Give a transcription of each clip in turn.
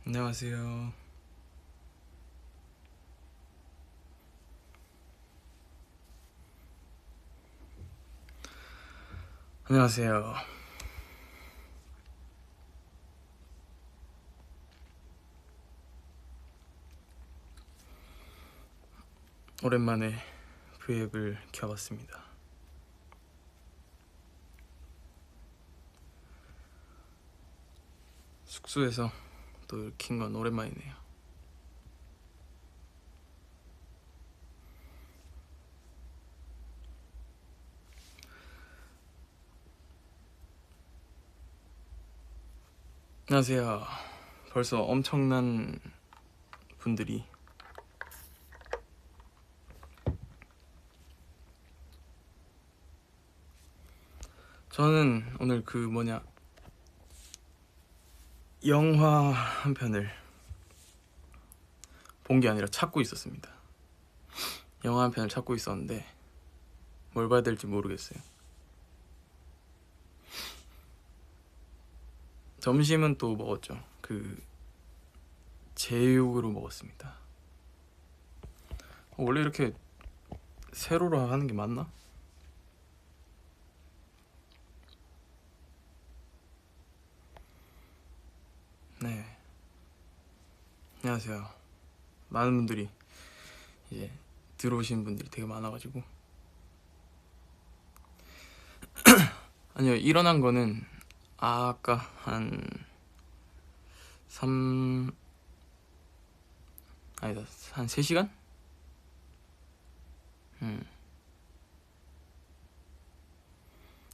안녕하세요. 안녕하세요. 오랜만에 V앱을 켜봤습니다. 숙소에서 또 킨 건 오랜만이네요. 안녕하세요. 벌써 엄청난 분들이 저는 오늘 영화 한 편을 본 게 아니라 찾고 있었습니다. 영화 한 편을 찾고 있었는데 뭘 봐야 될지 모르겠어요. 점심은 또 먹었죠. 제육으로 먹었습니다. 원래 이렇게 세로로 하는 게 맞나? 네. 안녕하세요. 많은 분들이 이제 들어오신 분들이 되게 많아가지고 아니요, 일어난 거는 아까 한 3... 아니다, 한 3시간?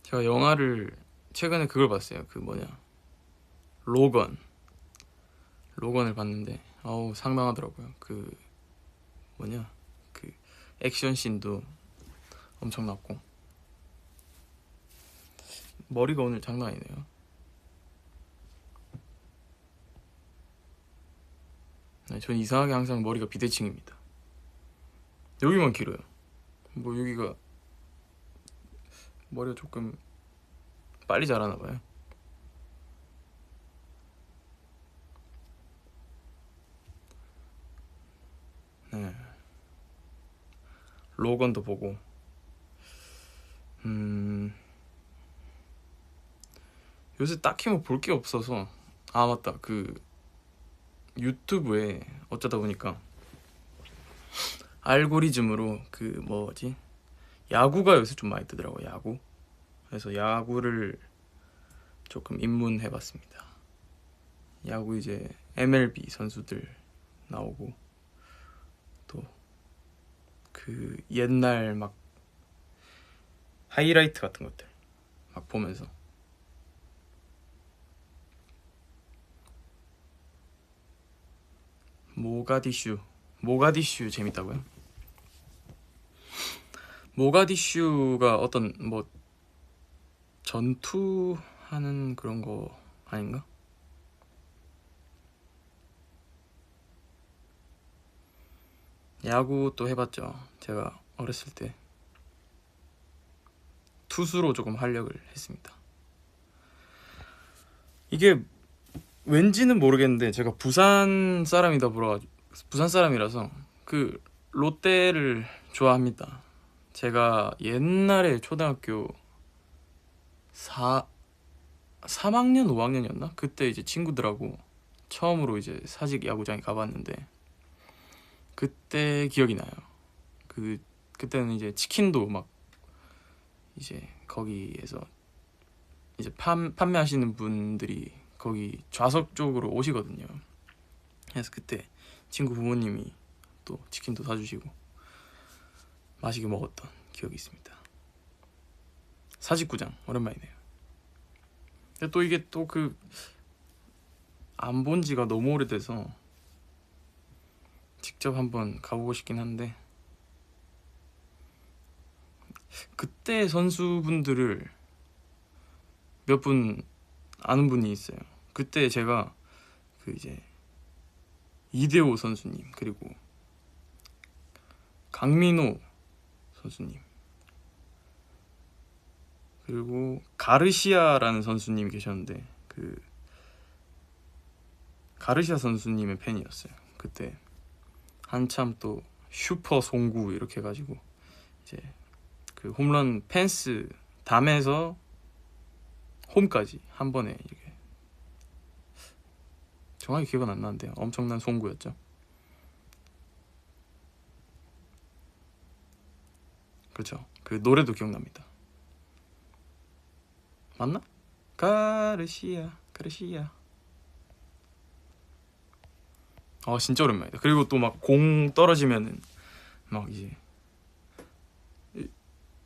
제가 영화를 최근에 그걸 봤어요. 로건. 로건을 봤는데 상당하더라고요. 그 액션 씬도 엄청났고 머리가 오늘 장난 아니네요. 네, 전 이상하게 항상 머리가 비대칭입니다. 여기만 길어요. 여기가 머리가 조금 빨리 자라나 봐요. 네. 로건도 보고 요새 딱히 뭐 볼 게 없어서 맞다, 유튜브에 어쩌다 보니까 알고리즘으로 야구가 요새 좀 많이 뜨더라고요. 야구. 그래서 야구를 조금 입문해봤습니다. 야구 이제 MLB 선수들 나오고 또 옛날 하이라이트 같은 것들 보면서 모가디슈 재밌다고요? 모가디슈가 어떤 전투하는 그런 거 아닌가? 야구 또 해봤죠. 제가 어렸을 때 투수로 조금 활약을 했습니다. 이게 왠지는 모르겠는데 제가 부산 사람이라서 롯데를 좋아합니다. 제가 옛날에 초등학교 3학년 5학년이었나? 그때 이제 친구들하고 처음으로 이제 사직 야구장에 가봤는데 그때 기억이 나요. 그때는 이제 치킨도 이제 거기에서 이제 판매하시는 분들이 거기 좌석 쪽으로 오시거든요. 그래서 그때 친구 부모님이 또 치킨도 사주시고 맛있게 먹었던 기억이 있습니다. 사직구장 오랜만이네요. 근데 또 이게 또 안 본 지가 너무 오래돼서 직접 한번 가보고 싶긴 한데 그때 선수분들을 몇 분 아는 분이 있어요. 그때 제가 이제 이대호 선수님 그리고 강민호 선수님 그리고 가르시아라는 선수님이 계셨는데 가르시아 선수님의 팬이었어요. 그때 한참 또 슈퍼 송구 이렇게 해가지고 이제 그 홈런 펜스 담에서 홈까지 한 번에 이렇게, 정확히 기억은 안 나는데요. 엄청난 송구였죠. 그렇죠. 그 노래도 기억납니다. 맞나? 가르시아 가르시아. 진짜 오랜만이다. 그리고 또 막 공 떨어지면은 막 이제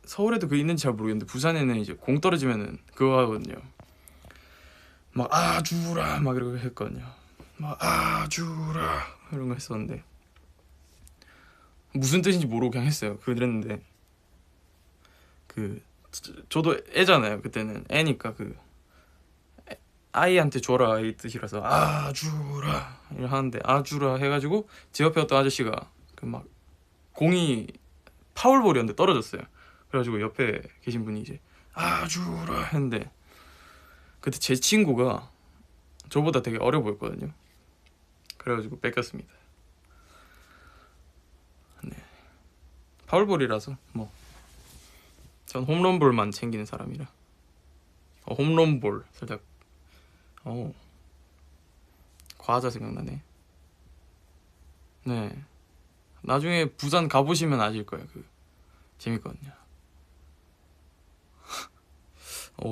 서울에도 그 있는지 잘 모르겠는데 부산에는 이제 공 떨어지면은 그거 하거든요. 막 아주라 막 이렇게 했거든요. 막 아주라 이런 거 했었는데 무슨 뜻인지 모르고 그냥 했어요. 그랬는데 그 저도 애잖아요. 그때는 애니까 그 아이한테 줘라 이 뜻이라서 아주라 이렇게 하는데 아주라 해가지고 제 옆에 어떤 아저씨가 그 막 공이 파울볼이었는데 떨어졌어요. 그래가지고 옆에 계신 분이 이제 아주라 했는데 그때 제 친구가 저보다 되게 어려 보였거든요. 그래가지고 뺏겼습니다. 네. 파울볼이라서 뭐 전 홈런볼만 챙기는 사람이라. 홈런볼 살짝 과자 생각나네. 네. 나중에 부산 가보시면 아실 거예요. 그 재밌거든요.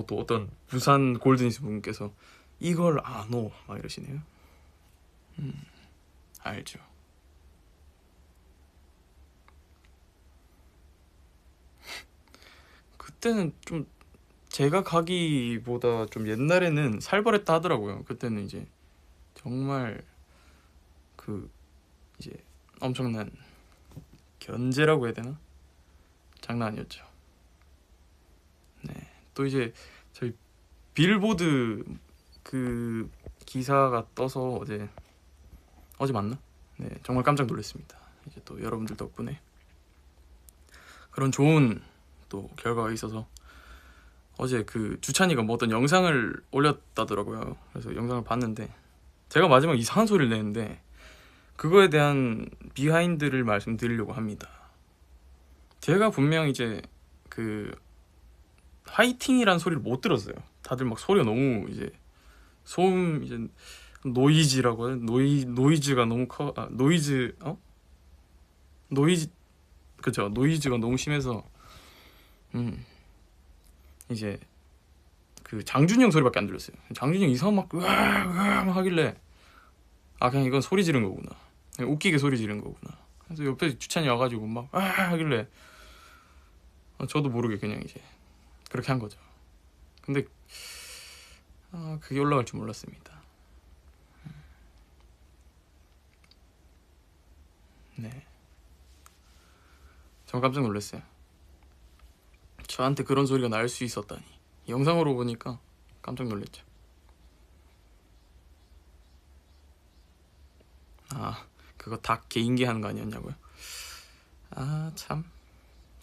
또 어떤 부산 골든이스 분께서 이걸 아노 막 이러시네요. 알죠. 그때는 좀 제가 가기보다 좀 옛날에는 살벌했다 하더라고요. 그때는 이제 정말 그 이제 엄청난 견제라고 해야 되나? 장난 아니었죠. 네. 또 이제 저희 빌보드 그 기사가 떠서 어제 맞나? 네, 정말 깜짝 놀랐습니다. 이제 또 여러분들 덕분에 그런 좋은 또 결과가 있어서 어제 그 주찬이가 뭐 어떤 영상을 올렸다더라고요. 그래서 영상을 봤는데 제가 마지막 이상한 소리를 내는데 그거에 대한 비하인드를 말씀드리려고 합니다. 제가 분명 이제 그 화이팅이란 소리를 못 들었어요. 다들 막 소리가 너무 이제 소음 이제 노이즈라고 해요. 노이즈가 너무 커. 노이즈 그쵸. 노이즈가 너무 심해서 이제 그 장준이 형 소리밖에 안 들렸어요. 장준이 형 이상한 막 으악 하길래 그냥 이건 소리 지른 거구나. 그냥 웃기게 소리 지른 거구나. 그래서 옆에 주찬이 와가지고 막 하길래 저도 모르게 그냥 이제 그렇게 한 거죠. 근데 그게 올라갈 줄 몰랐습니다. 네. 저 깜짝 놀랐어요. 저한테 그런 소리가 날 수 있었다니. 영상으로 보니까 깜짝 놀랐죠. 그거 닭 개인기 하는 거 아니었냐고요? 참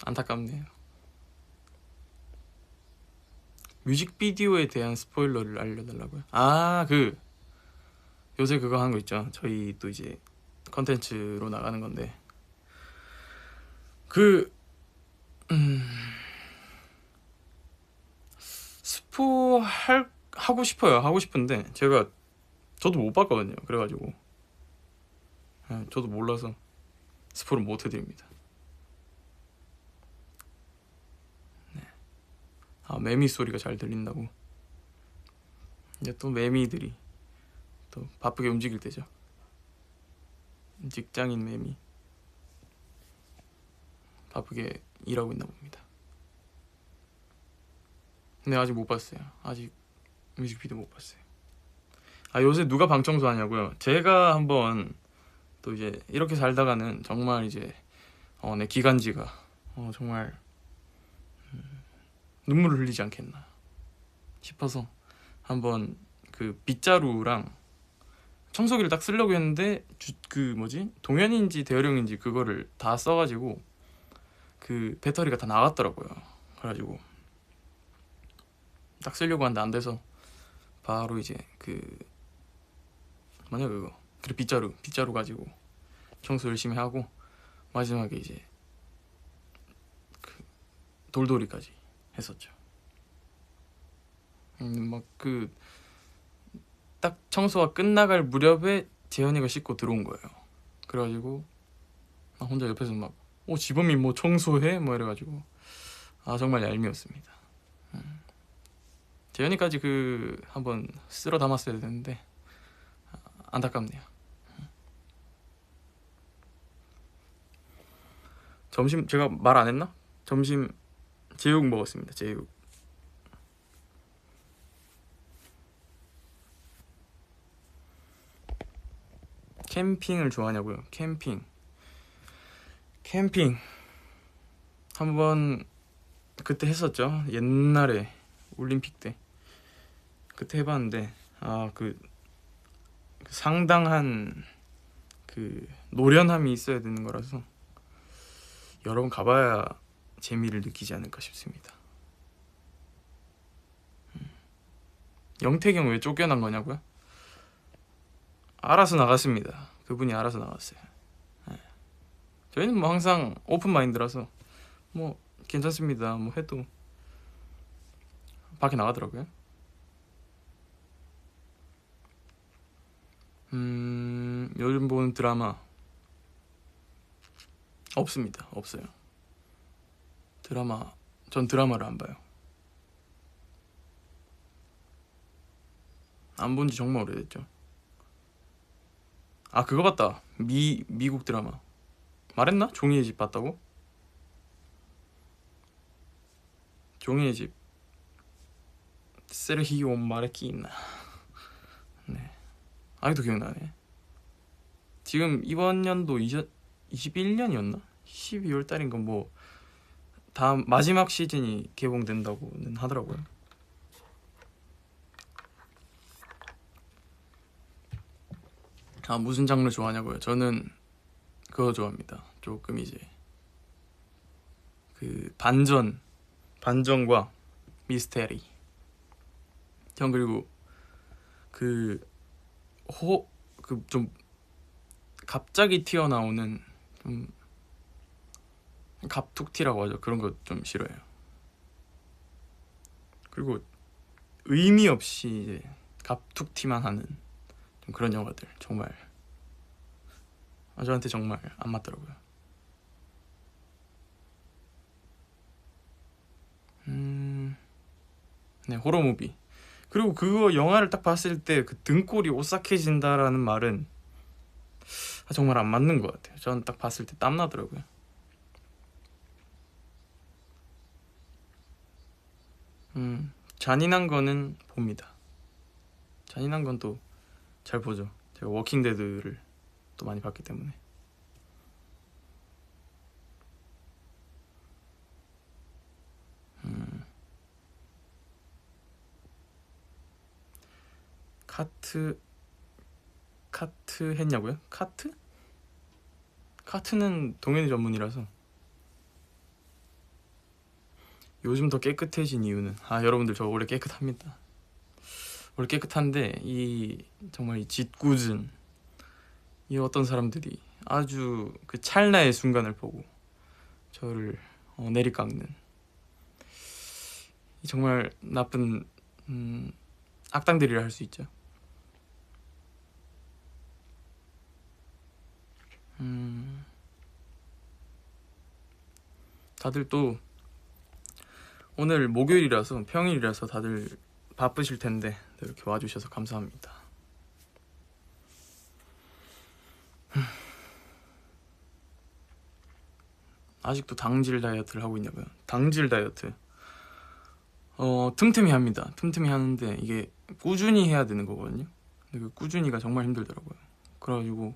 안타깝네요. 뮤직비디오에 대한 스포일러를 알려달라고요? 그 요새 그거 하는 거 있죠. 저희 또 이제 컨텐츠로 나가는 건데 스포 하고 싶어요. 하고 싶은데 저도 못 봤거든요. 그래가지고 저도 몰라서 스포를 못 해드립니다. 네. 매미 소리가 잘 들린다고. 이제 또 매미들이 또 바쁘게 움직일 때죠. 직장인 매미 바쁘게 일하고 있나 봅니다. 근데 아직 못 봤어요. 아직 뮤직비디오 못 봤어요. 요새 누가 방 청소하냐고요? 제가 한번 또 이제 이렇게 살다가는 정말 이제 내 기관지가 정말 눈물을 흘리지 않겠나 싶어서 한번 그 빗자루랑 청소기를 딱 쓰려고 했는데 동현인지 대여령인지 그거를 다 써가지고 그 배터리가 다 나갔더라고요. 그래가지고 딱 쓰려고 하는데 안 돼서 바로 이제 그 뭐냐 그거, 그래 빗자루 가지고 청소 열심히 하고 마지막에 이제 그 돌돌이까지 했었죠. 막 그 딱 청소가 끝나갈 무렵에 재현이가 씻고 들어온 거예요. 그래가지고 막 혼자 옆에서 막 지범이 뭐 청소해? 뭐 이래가지고 정말 얄미웠습니다. 재현이까지 그 한번 쓸어 담았어야 되는데 안타깝네요. 점심 제가 말 안 했나? 점심 제육 먹었습니다. 제육. 캠핑을 좋아하냐고요? 캠핑 한번 그때 했었죠. 옛날에 올림픽 때 그때 해봤는데 그 상당한 그 노련함이 있어야 되는 거라서 여러 번 가봐야 재미를 느끼지 않을까 싶습니다. 영택이 형 왜 쫓겨난 거냐고요? 알아서 나갔습니다. 그분이 알아서 나갔어요. 저희는 뭐 항상 오픈 마인드라서 뭐 괜찮습니다. 뭐 해도 밖에 나가더라고요. 요즘 보는 드라마 없습니다. 없어요. 전 드라마를 안 봐요. 안 본 지 정말 오래됐죠. 그거 봤다. 미국 드라마 말했나? 종이의 집 봤다고? 종이의 집 세르히오 마레키나. 네, 아직도 기억나네. 지금 이번 연도 21년이었나? 12월 달인가 뭐 다음 마지막 시즌이 개봉된다고는 하더라고요. 무슨 장르 좋아하냐고요? 저는 그거 좋아합니다. 조금 이제 그 반전과 미스테리. 전 그리고 좀 갑자기 튀어나오는 좀 갑툭튀라고 하죠. 그런 거 좀 싫어해요. 그리고 의미 없이 이제 갑툭튀만 하는 좀 그런 영화들 정말 저한테 정말 안 맞더라고요. 네, 호러 무비. 그리고 그거 영화를 딱 봤을 때 그 등골이 오싹해진다라는 말은 정말 안 맞는 것 같아요. 저는 딱 봤을 때 땀 나더라고요. 잔인한 거는 봅니다. 잔인한 건 또 잘 보죠. 제가 워킹데드를 또 많이 봤기 때문에. 카트 했냐고요? 카트는 동현이 전문이라서. 요즘 더 깨끗해진 이유는 여러분들 저 원래 깨끗합니다. 원래 깨끗한데 정말 이 짓궂은 이 어떤 사람들이 아주 그 찰나의 순간을 보고 저를 내리깎는 이 정말 나쁜 악당들이라 할 수 있죠. 다들 또 오늘 목요일이라서 평일이라서 다들 바쁘실 텐데 이렇게 와주셔서 감사합니다. 아직도 당질 다이어트를 하고 있냐고요? 당질 다이어트 틈틈이 합니다. 틈틈이 하는데 이게 꾸준히 해야 되는 거거든요. 근데 그 꾸준히가 정말 힘들더라고요. 그래가지고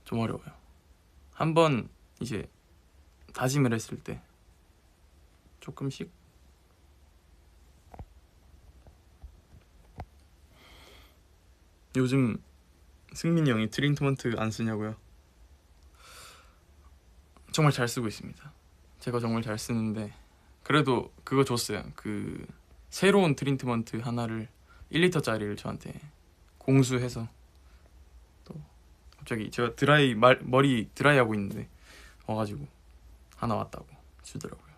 좀 어려워요. 한번 이제 다짐을 했을 때 조금씩. 요즘 승민이 형이 트리트먼트 안 쓰냐고요? 정말 잘 쓰고 있습니다. 제가 정말 잘 쓰는데 그래도 그거 줬어요. 그 새로운 트리트먼트 하나를 1리터짜리를 저한테 공수해서 또 갑자기 제가 머리 드라이 하고 있는데 와가지고 하나 왔다고 주더라고요.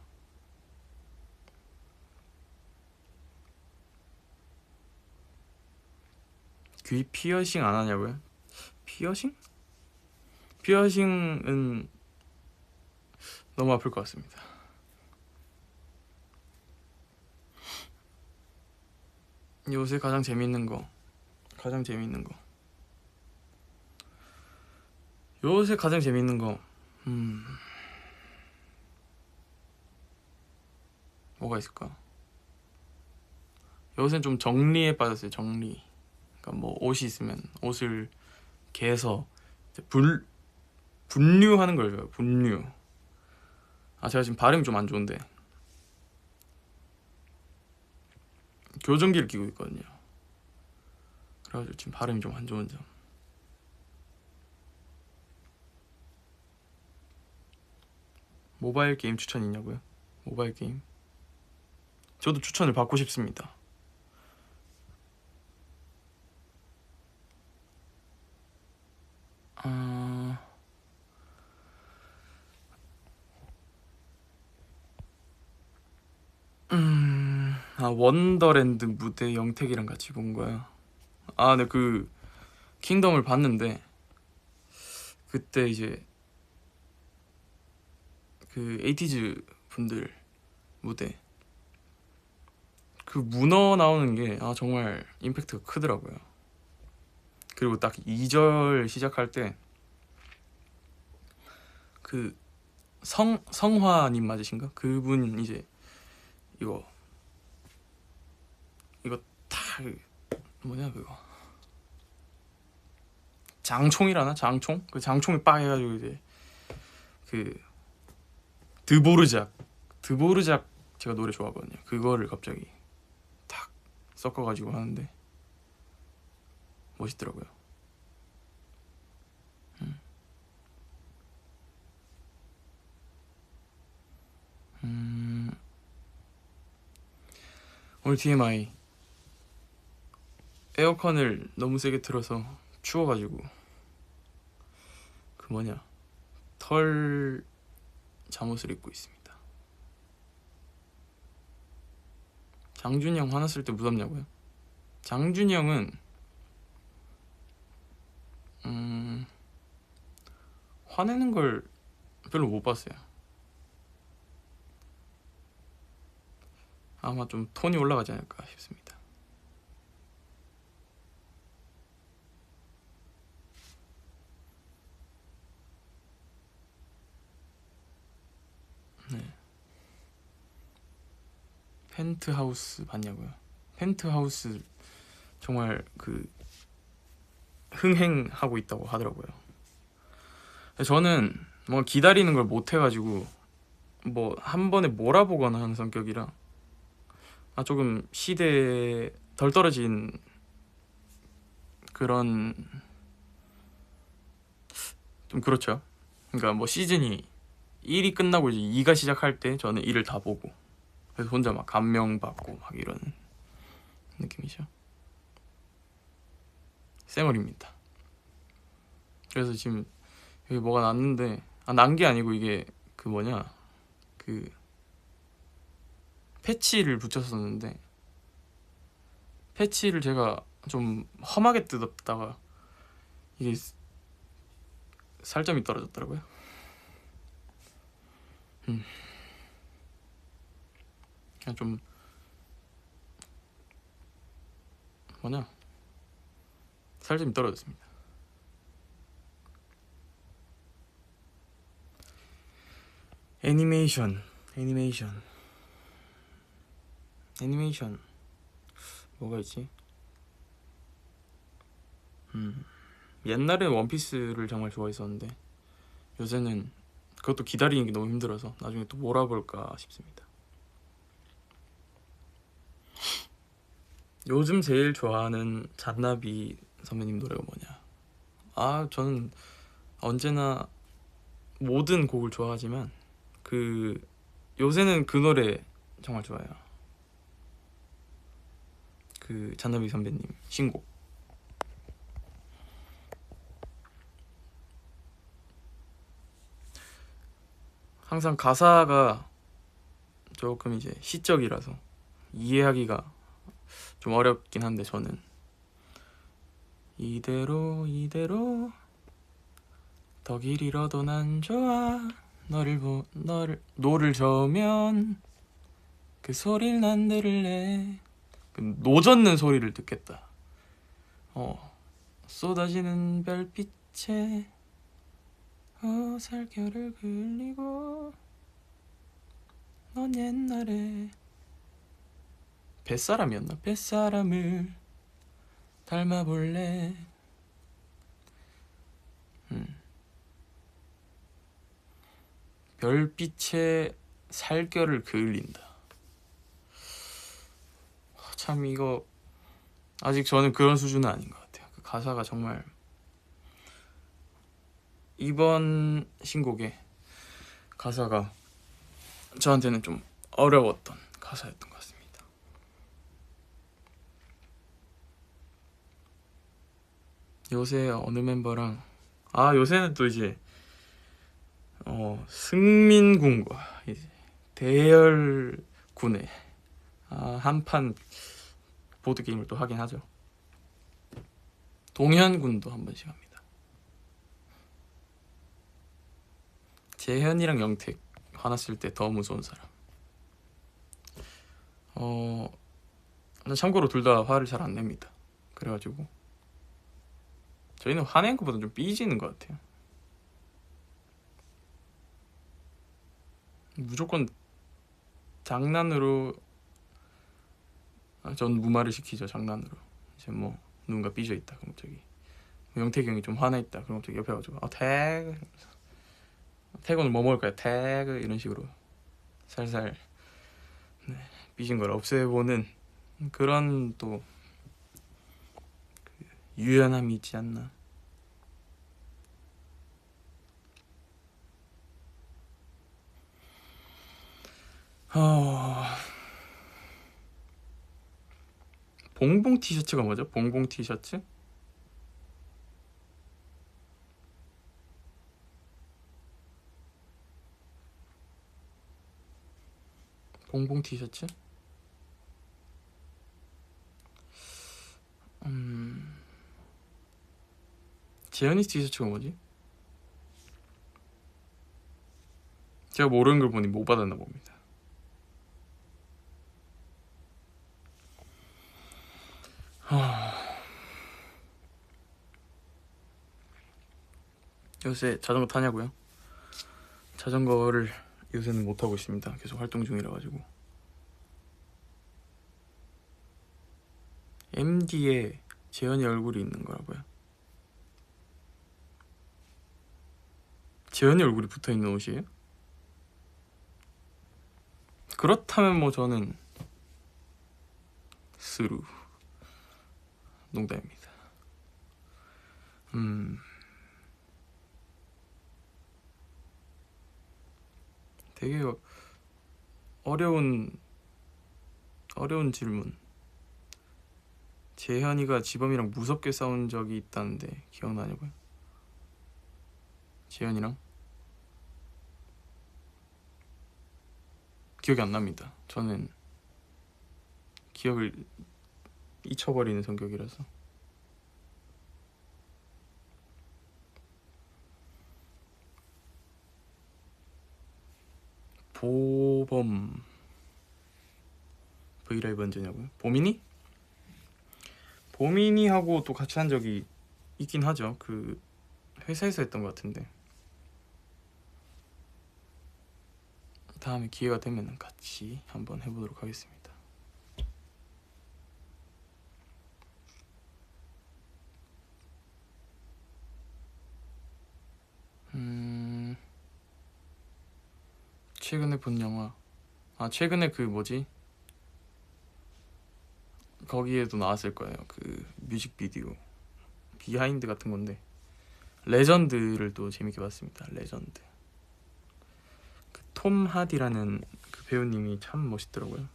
귀 피어싱 안 하냐고요? 피어싱? 피어싱은 너무 아플 것 같습니다. 요새 가장 재밌는 거 요새 가장 재밌는 거 뭐가 있을까? 요새 좀 정리에 빠졌어요. 정리. 그러니까 뭐 옷이 있으면 옷을 개서 이제 분류하는 걸 배워요. 분류. 제가 지금 발음이 좀 안 좋은데 교정기를 끼고 있거든요. 그래가지고 지금 발음이 좀 안 좋은 점. 모바일 게임 추천 있냐고요? 모바일 게임? 저도 추천을 받고 싶습니다. 원더랜드 무대 영택이랑 같이 본 거야. 네, 그 킹덤을 봤는데 그때 이제 그 에이티즈 분들 무대 그 문어 나오는 게 정말 임팩트가 크더라고요. 그리고 딱 2절 시작할 때 그 성화님 맞으신가? 그분 이제 이거 다 뭐냐 그거 장총이라나? 장총? 그 장총이 빡 해가지고 이제 그 드보르작 제가 노래 좋아하거든요. 그거를 갑자기 탁 섞어가지고 하는데 멋있더라고요. 오늘 TMI 에어컨을 너무 세게 틀어서 추워가지고 그 뭐냐 털 잠옷을 입고 있습니다. 장준이 형 화났을 때 무섭냐고요? 장준이 형은 화내는 걸 별로 못 봤어요. 아마 좀 톤이 올라가지 않을까 싶습니다. 네. 펜트하우스 봤냐고요? 펜트하우스 정말 그 흥행하고 있다고 하더라고요. 저는 뭔가 기다리는 걸 못 해가지고 뭐 한 번에 몰아보거나 하는 성격이라 조금 시대에 덜 떨어진 그런 좀 그렇죠. 그러니까 뭐 시즌이 1이 끝나고 이제 2가 시작할 때 저는 1을 다 보고 그래서 혼자 막 감명받고 막 이런 느낌이죠. 쌩얼입니다. 그래서 지금 여기 뭐가 났는데 난 게 아니고 이게 그 뭐냐 그 패치를 붙였었는데 패치를 제가 좀 험하게 뜯었다가 이게 살점이 떨어졌더라고요. 그냥 좀 뭐냐 살점이 떨어졌습니다. 애니메이션 뭐가 있지? 옛날에 원피스를 정말 좋아했었는데 요새는 그것도 기다리는 게 너무 힘들어서 나중에 또 몰아볼까 싶습니다. 요즘 제일 좋아하는 잔나비 선배님 노래가 뭐냐? 저는 언제나 모든 곡을 좋아하지만 그 요새는 그 노래 정말 좋아요. 그 잔나비 선배님 신곡 항상 가사가 조금 이제 시적이라서 이해하기가 좀 어렵긴 한데, 저는 이대로 이대로 더 길 잃어도 난 좋아. 너를 노를 저으면 그 소리를 난 들을래. 그 노젓는 소리를 듣겠다. 쏟아지는 별빛에 살결을 그리고 넌 옛날에 뱃사람이었나? 뱃사람을 닮아볼래. 별빛에 살결을 그을린다. 참, 이거 아직 저는 그런 수준은 아닌 것 같아요. 그 가사가 정말 이번 신곡의 가사가 저한테는 좀 어려웠던 가사였던 것 같습니다. 요새 어느 member랑 요새는 또 이제 승민군과 이제 대열군의 한판 보드게임을 또 하긴 하죠. 동현군도 한 번씩 합니다. 재현이랑 영택 화났을 때 더 무서운 사람. 참고로 둘 다 화를 잘 안 냅니다. 그래가지고 저희는 화낸 것보다 좀 삐지는 것 같아요. 무조건 장난으로 전 무마를 시키죠. 장난으로. 이제 뭐 누군가 삐져 있다 그럼 저기 영택이 형이 좀 화나 있다 그럼 저기 옆에 가지고 태그, 태그 오늘 뭐 먹을까요? 태그, 이런 식으로 살살 삐진 걸 없애보는 그런 또 유연함이 있지 않나. 봉봉 티셔츠가 뭐죠? 봉봉 티셔츠? 봉봉 티셔츠? 재현이 티셔츠가 뭐지? 제가 모르는 걸 보니 못 받았나 봅니다. 요새 자전거 타냐고요? 자전거를 요새는 못 타고 있습니다. 계속 활동 중이라 가지고. MD에 재현이 얼굴이 있는 거라고요? 재현이 얼굴이 붙어 있는 옷이에요? 그렇다면 뭐 저는 스루. 농담입니다. 되게 어려운 질문. 재현이가 지범이랑 무섭게 싸운 적이 있다는데 기억나냐고요? 재현이랑? 기억이 안 납니다. 저는 기억을 잊혀버리는 성격이라서. 보범 브이라이브 언제냐고요? 보민이? 보민이하고 또 같이 한 적이 있긴 하죠. 그 회사에서 했던 것 같은데. 다음에 기회가 되면 같이 한번 해보도록 하겠습니다. 최근에 본 영화, 최근에 그 뭐지? 거기에도 나왔을 거예요. 그 뮤직비디오 비하인드 같은 건데, 레전드를 또 재밌게 봤습니다. 레전드. 그 톰 하디라는 그 배우님이 참 멋있더라고요.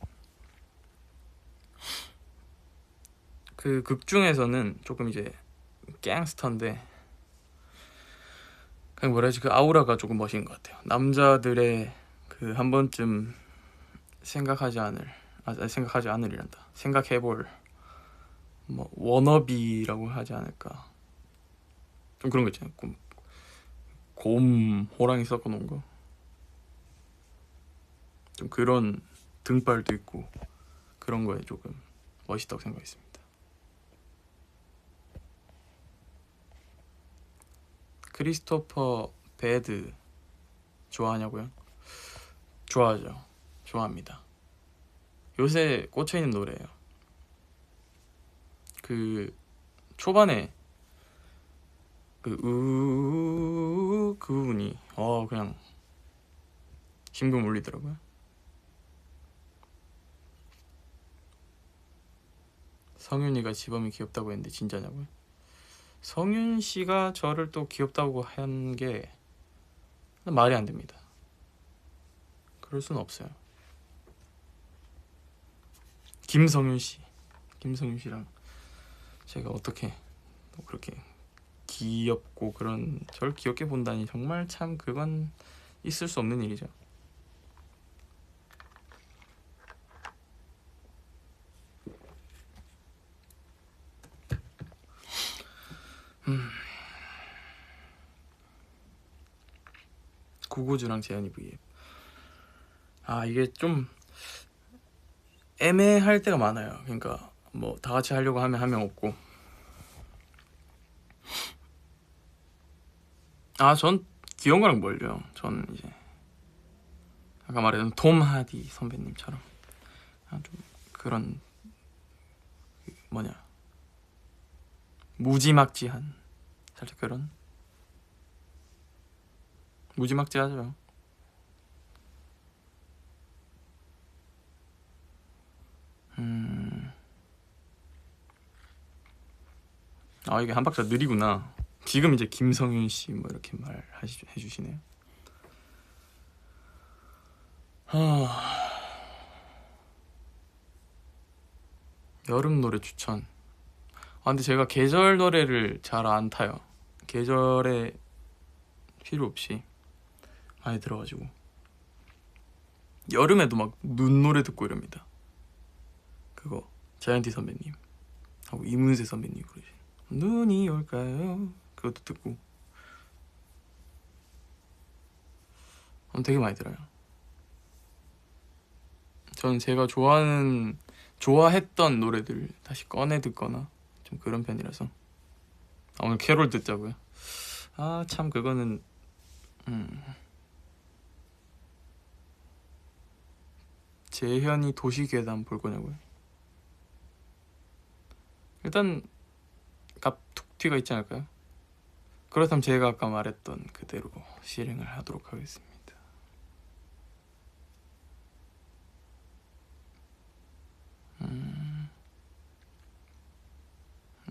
그 극 중에서는 조금 이제 갱스터인데, 그냥 뭐라 해야지, 그 아우라가 조금 멋있는 것 같아요. 남자들의 그 한 번쯤 생각하지 않으리란다. 생각해볼 뭐 워너비라고 하지 않을까. 좀 그런 거 있잖아요. 곰 호랑이 섞어 놓은 거. 좀 그런 등발도 있고 그런 거에 조금 멋있다고 생각했습니다. 크리스토퍼 배드 좋아하냐고요? 좋아하죠. 좋아합니다. 요새 꽂혀있는 노래예요. 그 초반에 그 부분이 그냥 심금 울리더라고요. 성윤이가 지범이 귀엽다고 했는데 진짜냐고요? 성윤 씨가 저를 또 귀엽다고 한 게 말이 안 됩니다. 그럴 수는 없어요. 김성윤 씨랑 제가 어떻게 그렇게 귀엽고 그런 저를 귀엽게 본다니 정말 참 그건 있을 수 없는 일이죠. 구구주랑 재현이 V앱. 이게 좀 애매할 때가 많아요. 그러니까 뭐 다 같이 하려고 하면 한 명 없고. 전 귀여운 거랑 멀죠. 전 이제 아까 말했던 톰 하디 선배님처럼 좀 그런 무지막지한, 살짝 그런 무지막지하죠. 이게 한 박자 느리구나. 지금 이제 김성윤 씨 뭐 이렇게 해주시네요. 여름 노래 추천. 근데 제가 계절 노래를 잘 안 타요. 계절에 필요 없이 많이 들어가지고 여름에도 막 눈 노래 듣고 이럽니다. 그거 자이언티 선배님 하고 이문세 선배님 부르시 눈이 올까요? 그것도 듣고 되게 많이 들어요. 저는 제가 좋아했던 노래들 다시 꺼내 듣거나 좀 그런 편이라서. 오늘 캐롤 듣자고요? 참 그거는 재현이 도시괴담 볼 거냐고요? 일단 갑툭튀가 있지 않을까요? 그렇다면 제가 아까 말했던 그대로 실행을 하도록 하겠습니다.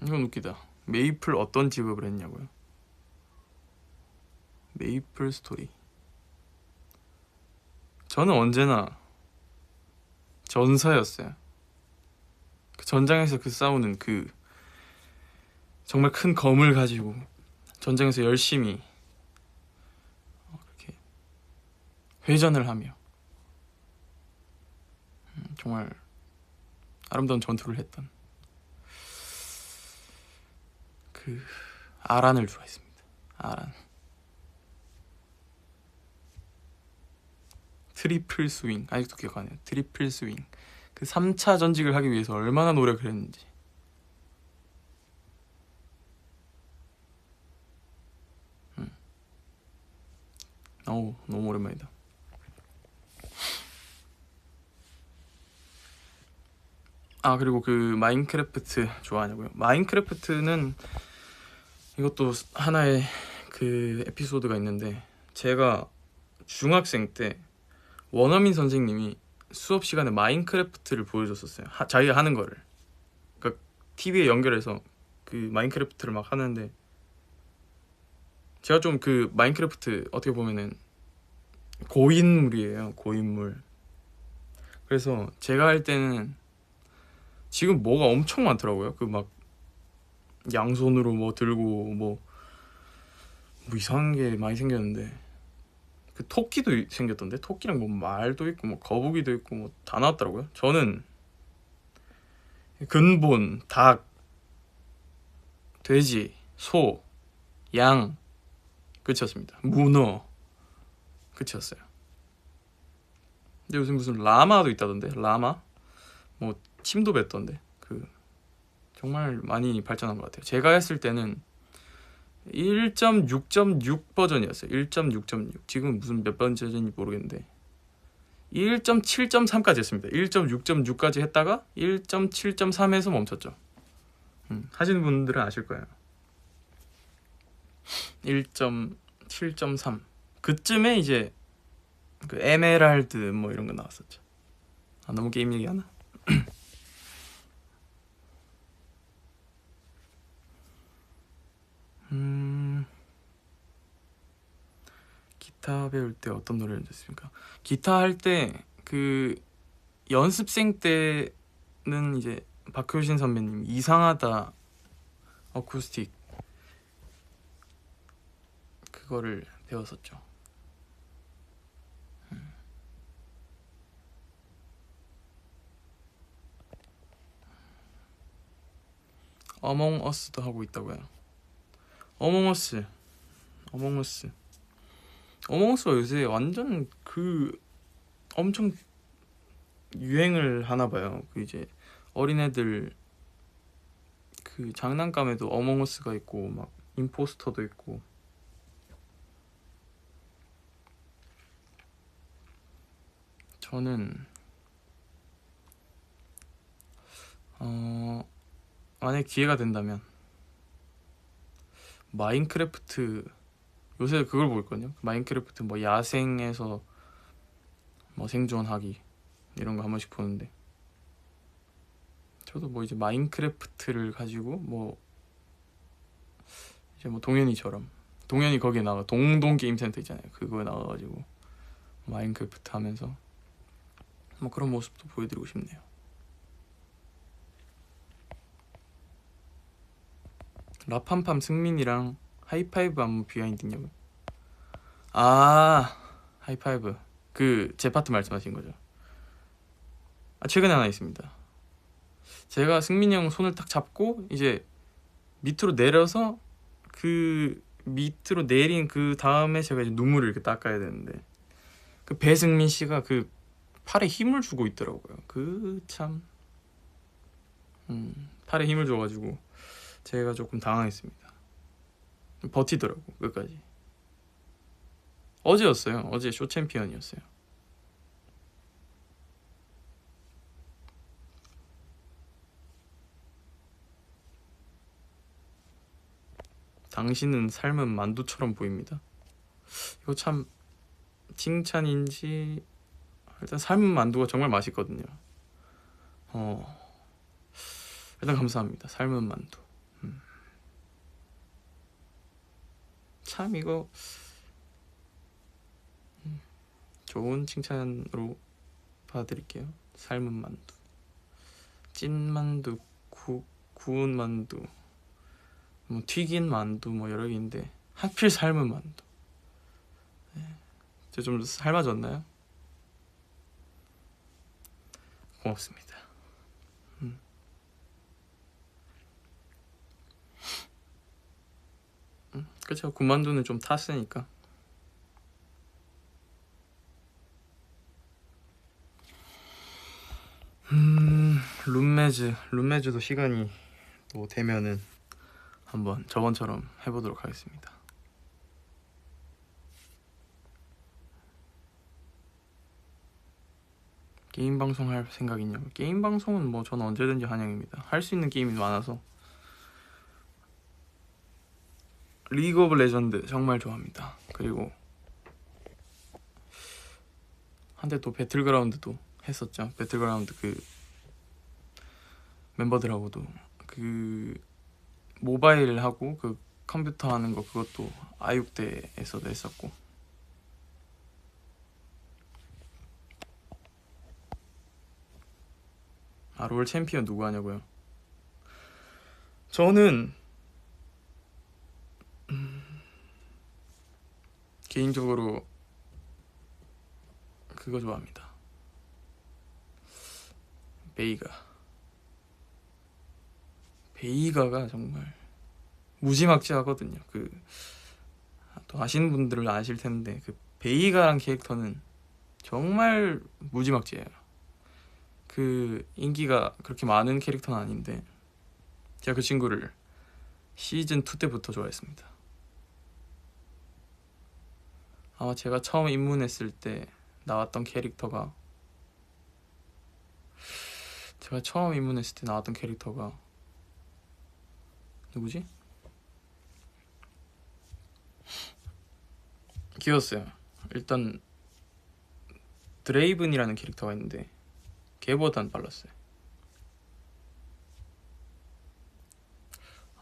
이건 웃기다. 메이플 어떤 직업을 했냐고요? 메이플 스토리. 저는 언제나 전사였어요. 그 전장에서 싸우는 정말 큰 검을 가지고 전장에서 열심히 그렇게 회전을 하며 정말 아름다운 전투를 했던 아란을 좋아했습니다. 아란. 트리플 스윙, 아직도 기억하네요. 트리플 스윙. 3차 전직을 하기 위해서 얼마나 노력을 했는지. 너무 오랜만이다. 그리고 마인크래프트 좋아하냐고요? 마인크래프트는 이것도 하나의 에피소드가 있는데, 제가 중학생 때 원어민 선생님이 수업 시간에 마인크래프트를 보여줬었어요. 자기가 하는 거를. 그러니까 TV에 연결해서 마인크래프트를 막 하는데, 제가 좀 마인크래프트 어떻게 보면은 고인물이에요. 고인물. 그래서 제가 할 때는 지금 뭐가 엄청 많더라고요. 막 양손으로 뭐 들고 뭐 뭐 이상한 게 많이 생겼는데 그 토끼도 생겼던데 토끼랑 뭐 말도 있고 뭐 거북이도 있고 뭐 다 나왔더라고요. 저는 근본, 닭, 돼지, 소, 양 끝이었습니다. 문어 끝이었어요. 근데 요즘 무슨 라마도 있다던데 라마 뭐 침도 뱉던데 그 정말 많이 발전한 것 같아요. 제가 했을 때는 1.6.6 버전이었어요. 1.6.6 지금 무슨 몇 번째인지 모르겠는데 1.7.3까지 했습니다. 1.6.6까지 했다가 1.7.3에서 멈췄죠. 하시는 분들은 아실 거예요. 1.7.3 그쯤에 이제 그 에메랄드 뭐 이런 거 나왔었죠. 아 너무 게임 얘기하나? 기타 배울 때 어떤 노래를 듣습니까? 기타 할 때 그 연습생 때는 이제 박효신 선배님 이상하다 어쿠스틱 그거를 배웠었죠. 어몽 어스도 하고 있다고요. 어몽어스 어몽어스 어몽어스가 요새 완전 그 엄청 유행을 하나 봐요. 그 이제 어린애들 그 장난감에도 어몽어스가 있고 막 임포스터도 있고. 저는 만약 기회가 된다면 마인크래프트 요새 그걸 보고 있거든요. 마인크래프트 뭐 야생에서 뭐 생존하기 이런 거 한 번씩 보는데 저도 뭐 이제 마인크래프트를 가지고 뭐 이제 뭐 동현이 거기에 나가 동동 게임센터 있잖아요. 그거에 나가가지고 마인크래프트 하면서 뭐 그런 모습도 보여드리고 싶네요. 라팜팜 승민이랑 하이파이브 안무 비하인드 있냐고요? 아 하이파이브 그 제 파트 말씀하신 거죠? 아 최근에 하나 있습니다. 제가 승민이 형 손을 딱 잡고 이제 밑으로 내려서 그 밑으로 내린 그 다음에 제가 이제 눈물을 이렇게 닦아야 되는데 그 배승민 씨가 그 팔에 힘을 주고 있더라고요. 그 참 팔에 힘을 줘가지고 제가 조금 당황했습니다. 버티더라고 끝까지. 어제였어요. 어제 쇼 챔피언이었어요. 당신은 삶은 만두처럼 보입니다. 이거 참 칭찬인지 일단 삶은 만두가 정말 맛있거든요. 일단 감사합니다. 삶은 만두. 참 이거 좋은 칭찬으로 봐드릴게요. 삶은 만두, 찐 만두, 구운 만두, 뭐 튀긴 만두 뭐 여러 개인데 하필 삶은 만두. 저 좀 삶아졌나요? 고맙습니다. 그쵸. 군만두는 좀 탔으니까. 룸메즈도 시간이 또 되면은 한번 저번처럼 해보도록 하겠습니다. 게임 방송 할 생각 있냐고. 게임 방송은 뭐 저는 언제든지 환영입니다. 할 수 있는 게임이 많아서. 리그 오브 레전드 정말 좋아합니다. 그리고 한때 또 배틀그라운드도 했었죠. 배틀그라운드 그 멤버들하고도 그 모바일 하고 그 컴퓨터 하는 거 그것도 아육대에서도 했었고. 아 롤 챔피언 누구 하냐고요? 저는 개인적으로 그거 좋아합니다. 베이가가 정말 무지막지하거든요. 그 또 아시는 분들은 아실 텐데 그 베이가란 캐릭터는 정말 무지막지해요. 그 인기가 그렇게 많은 캐릭터는 아닌데 제가 그 친구를 시즌 2 때부터 좋아했습니다. 아마 제가 처음 입문했을 때 나왔던 캐릭터가 누구지? 귀여웠어요. 일단 드레이븐이라는 캐릭터가 있는데 걔보단 빨랐어요.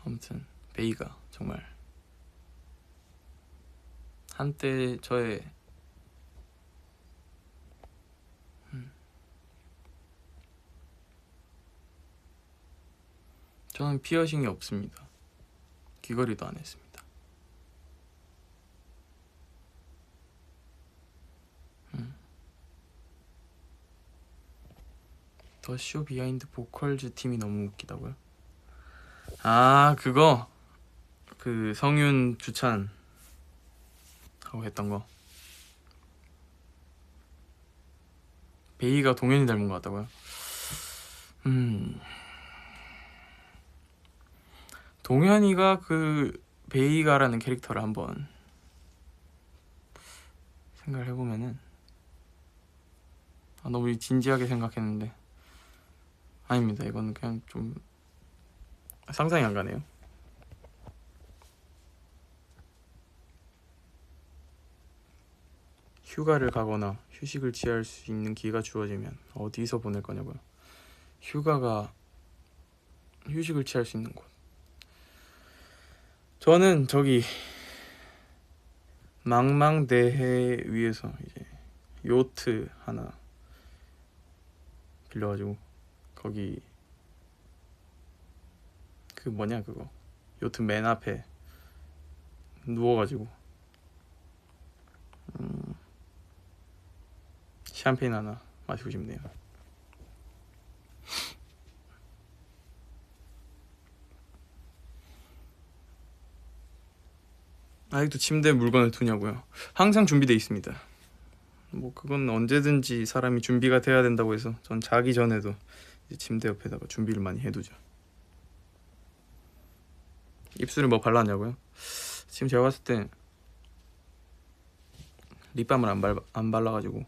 아무튼 베이가 정말 한때 저의 저는 피어싱이 없습니다. 귀걸이도 안 했습니다. 더 쇼 비하인드 보컬즈 팀이 너무 웃기다고요? 아 그거 그 성윤 주찬 하고 했던 거. 베이가 동현이 닮은 것 같다고요? 동현이가 그 베이가라는 캐릭터를 한번 생각을 해보면은 너무 진지하게 생각했는데 아닙니다. 이거는 그냥 좀 상상이 안 가네요. 휴가를 가거나 휴식을 취할 수 있는 기회가 주어지면 어디서 보낼 거냐고요? 휴식을 취할 수 있는 곳. 저는 저기 망망대해 위에서 이제 요트 하나 빌려가지고 거기 그 뭐냐 그거 요트 맨 앞에 누워가지고 샴페인 하나 마시고 싶네요. 아직도 침대에 물건을 두냐고요? 항상 준비되어 있습니다. 뭐 그건 언제든지 사람이 준비가 돼야 된다고 해서 전 자기 전에도 이제 침대 옆에다가 준비를 많이 해두죠. 입술에 뭐 발랐냐고요? 지금 제가 봤을 때 립밤을 안 발라가지고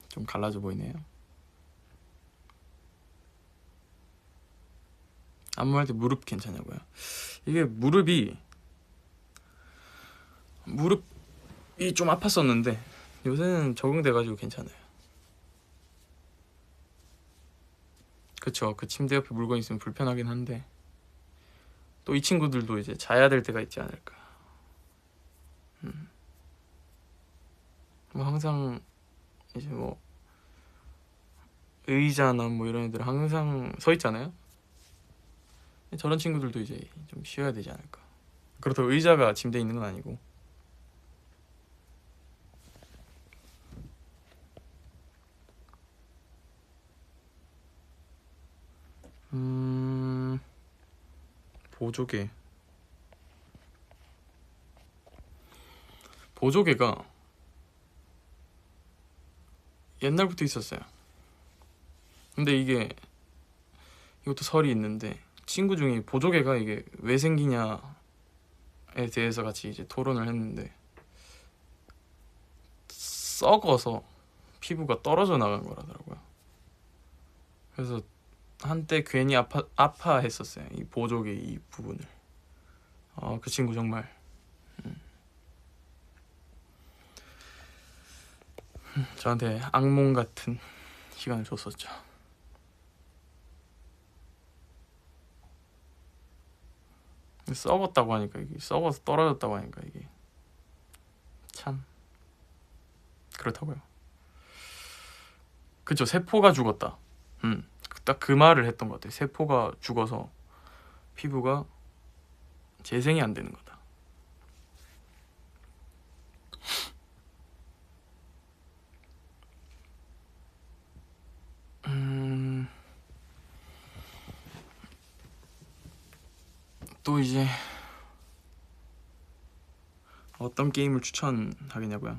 좀 갈라져 보이네요. 안무할 때 무릎 괜찮냐고요? 이게 무릎이 좀 아팠었는데 요새는 적응돼가지고 괜찮아요. 그쵸, 그 침대 옆에 물건 있으면 불편하긴 한데 또 이 친구들도 이제 자야 될 때가 있지 않을까. 뭐 항상 이제 뭐 의자나 뭐 이런 애들 항상 서 있잖아요. 저런 친구들도 이제 좀 쉬어야 되지 않을까. 그렇다고 의자가 침대에 있는 건 아니고. 보조개가 옛날부터 있었어요. 근데 이것도 설이 있는데 친구 중에 보조개가 이게 왜 생기냐에 대해서 같이 이제 토론을 했는데 썩어서 피부가 떨어져 나간 거라더라고요. 그래서 한때 괜히 아파했었어요. 이 보조개 이 부분을. 그 친구 정말 저한테 악몽 같은 시간을 줬었죠. 썩었다고 하니까 이게 썩어서 떨어졌다고 하니까 이게 참 그렇다고요. 그쵸, 세포가 죽었다. 딱 그 말을 했던 것 같아요. 세포가 죽어서 피부가 재생이 안 되는 거다. 또 이제 어떤 게임을 추천하겠냐고요?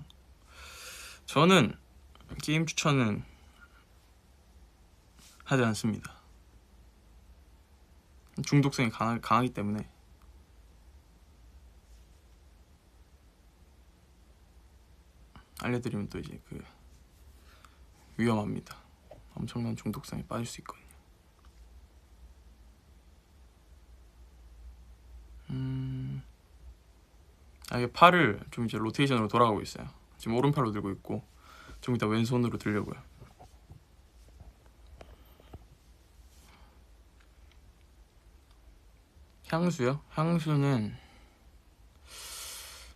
저는 게임 추천은 하지 않습니다. 중독성이 강하기 때문에. 알려드리면 또 이제 그 위험합니다. 엄청난 중독성에 빠질 수 있거든요. 이게 팔을 좀 이제 로테이션으로 돌아가고 있어요. 지금 오른팔로 들고 있고 좀 이따 왼손으로 들려고요. 향수요? 향수는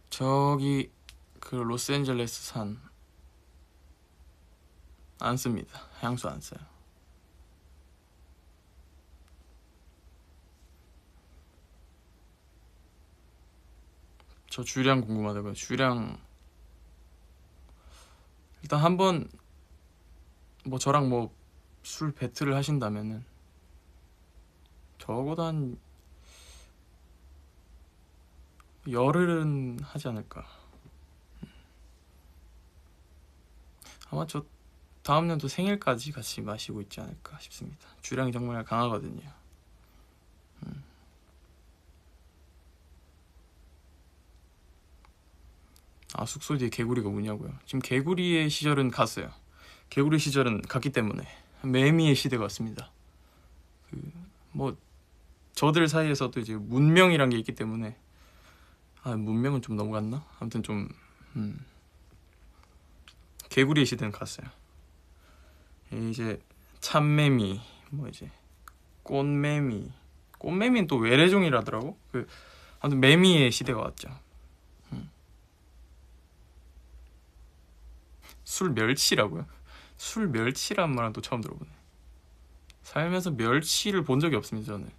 저기 그 로스앤젤레스산 안 씁니다. 향수 안 써요. 저 주량 궁금하다고요. 주량 일단 한번 뭐 저랑 뭐 술 배틀을 하신다면은 적어도 한 열흘은 하지 않을까. 아마 저 다음 년도 생일까지 같이 마시고 있지 않을까 싶습니다. 주량이 정말 강하거든요. 숙소 뒤에 개구리가 우냐고요. 지금 개구리의 시절은 갔어요. 개구리 시절은 갔기 때문에 매미의 시대가 왔습니다. 뭐 저들 사이에서도 이제 문명이란 게 있기 때문에 문명은 좀 넘어갔나? 아무튼 좀 개구리의 시대는 갔어요. 이제 참매미, 뭐 이제 꽃매미는 또 외래종이라더라고. 아무튼 매미의 시대가 왔죠. 술 멸치라고요? 술 멸치란 말은 또 처음 들어보네. 살면서 멸치를 본 적이 없습니다. 저는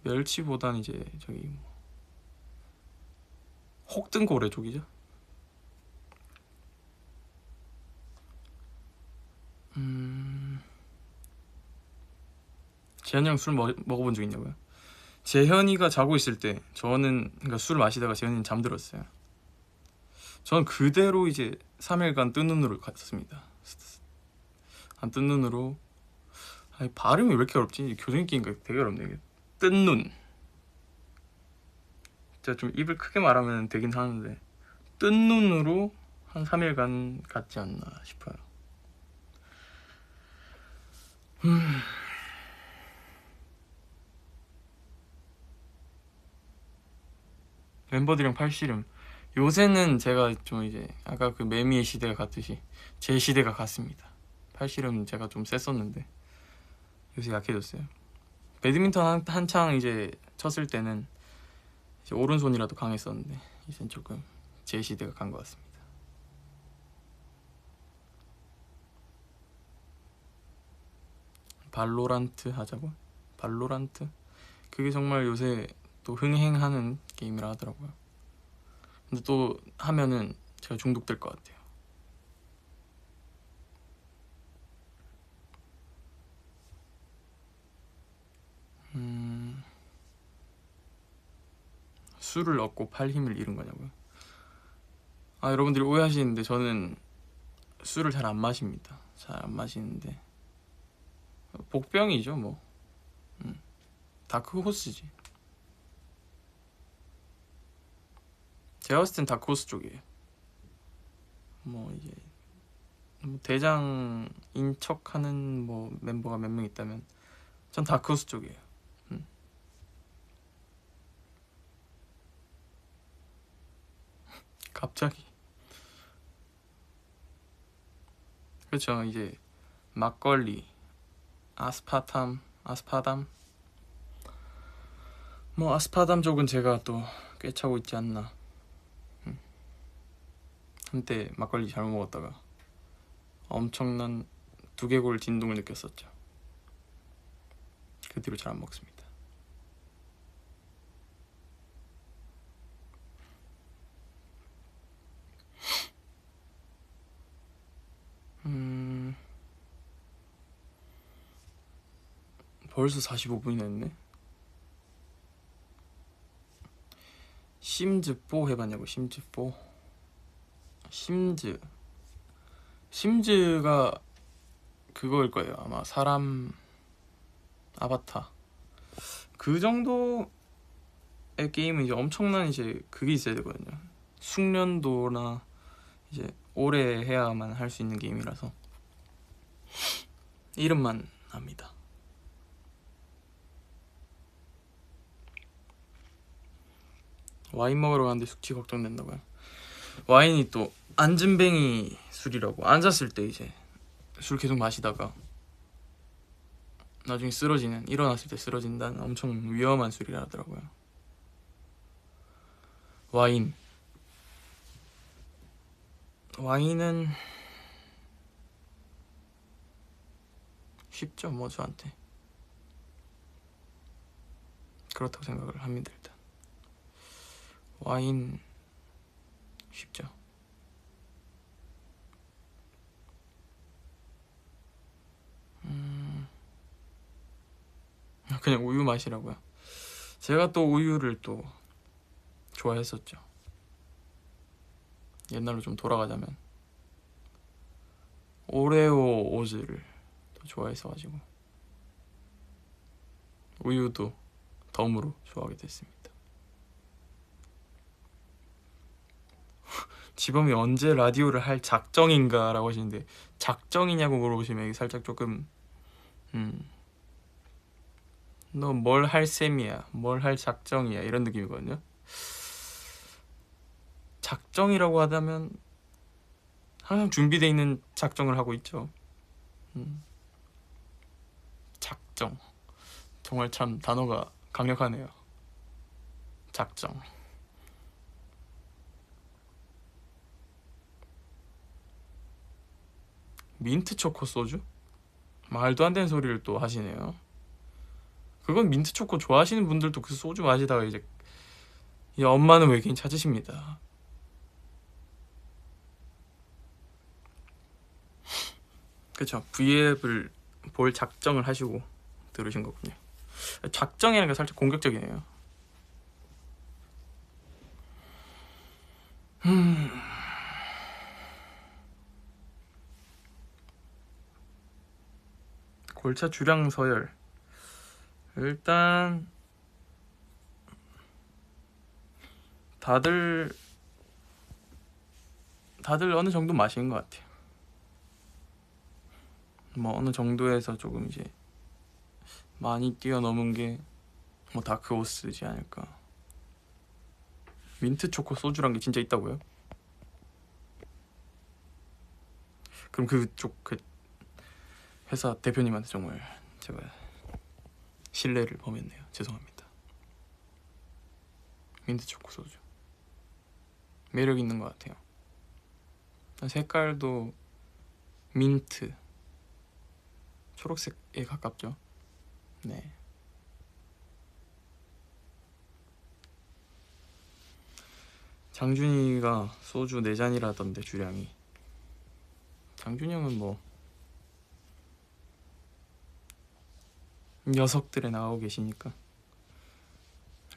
멸치보단 이제 저기 뭐 혹등고래족이죠. 재현이 형 술 먹어본 적 있냐고요? 재현이가 자고 있을 때 저는 그러니까 술 마시다가 재현이는 잠들었어요. 저는 그대로 이제 3일간 뜬 눈으로 갔습니다. 뜬 눈으로. 발음이 왜 이렇게 어렵지? 교정기인가 되게 어렵네. 이게. 뜬 눈. 진짜 좀 입을 크게 말하면 되긴 하는데 뜬 눈으로 한 3일간 갔지 않나 싶어요. 멤버들이랑 팔씨름. 요새는 제가 좀 이제 아까 그 매미의 시대가 갔듯이 제 시대가 갔습니다. 팔씨름 제가 좀 셌었는데 요새 약해졌어요. 배드민턴 한창 이제 쳤을 때는 이제 오른손이라도 강했었는데 이젠 조금 제 시대가 간 것 같습니다. 발로란트 하자고? 발로란트? 그게 정말 요새 또 흥행하는 게임이라 하더라고요. 근데 또 하면은 제가 중독될 것 같아요. 술을 얻고 팔 힘을 잃은 거냐고요? 여러분들이 오해하시는데 저는 술을 잘 안 마십니다. 잘 안 마시는데 복병이죠 뭐. 다크호스지. 제가 봤을 땐 다크호스 쪽이에요. 뭐 이제 뭐 대장인 척하는 뭐 멤버가 몇 명 있다면 전 다크호스 쪽이에요. 갑자기. 그렇죠. 이제 막걸리, 아스파담. 뭐 아스파담 쪽은 제가 또 꿰차고 있지 않나. 한때 막걸리 잘못 먹었다가 엄청난 두개골 진동을 느꼈었죠. 그 뒤로 잘 안 먹습니다. 벌써 45분이나 했네. 심즈4 해봤냐고. 심즈가 그거일 거예요 아마. 사람 아바타 그 정도의 게임은 이제 엄청난 이제 그게 있어야 되거든요. 숙련도나 이제 오래 해야만 할 수 있는 게임이라서 이름만 압니다. 와인 먹으러 가는데 숙취 걱정된다고요? 와인이 또 앉은뱅이 술이라고, 앉았을 때 이제 술 계속 마시다가 나중에 쓰러지는, 일어났을 때 쓰러진다는 엄청 위험한 술이라 하더라고요. 와인은 쉽죠 뭐 저한테. 그렇다고 생각을 합니다. 일단 와인 쉽죠. 그냥 우유 마시라고요. 제가 또 우유를 또 좋아했었죠. 옛날로 좀 돌아가자면 오레오 오즈를 또 좋아했어가지고 우유도 덤으로 좋아하게 됐습니다. 지범이 언제 라디오를 할 작정인가 라고 하시는데, 작정이냐고 물어보시면 이게 살짝 조금 너 뭘 할 셈이야, 뭘 할 작정이야, 이런 느낌이거든요. 작정이라고 하다면 항상 준비되어 있는 작정을 하고 있죠. 작정, 정말 참 단어가 강력하네요. 작정. 민트 초코 소주? 말도 안 되는 소리를 또 하시네요. 그건 민트 초코 좋아하시는 분들도 그 소주 마시다가 이제 엄마는 외계인 찾으십니다. 그쵸, V앱을 볼 작정을 하시고 들으신 거군요. 작정이라는 게 살짝 공격적이네요. 골차 주량 서열. 일단 다들 어느 정도 마시는 것 같아요. 뭐 어느 정도에서 조금 이제 많이 뛰어넘은 게 뭐 다크호스지 않을까. 민트 초코 소주란 게 진짜 있다고요? 그럼 그쪽 그 회사 대표님한테 정말 제가 신뢰를 범했네요. 죄송합니다. 민트 초코 소주 매력 있는 것 같아요. 색깔도 민트, 초록색에 가깝죠. 네. 장준이가 소주 4잔이라던데 주량이. 장준이 형은 뭐 녀석들에 나오고 계시니까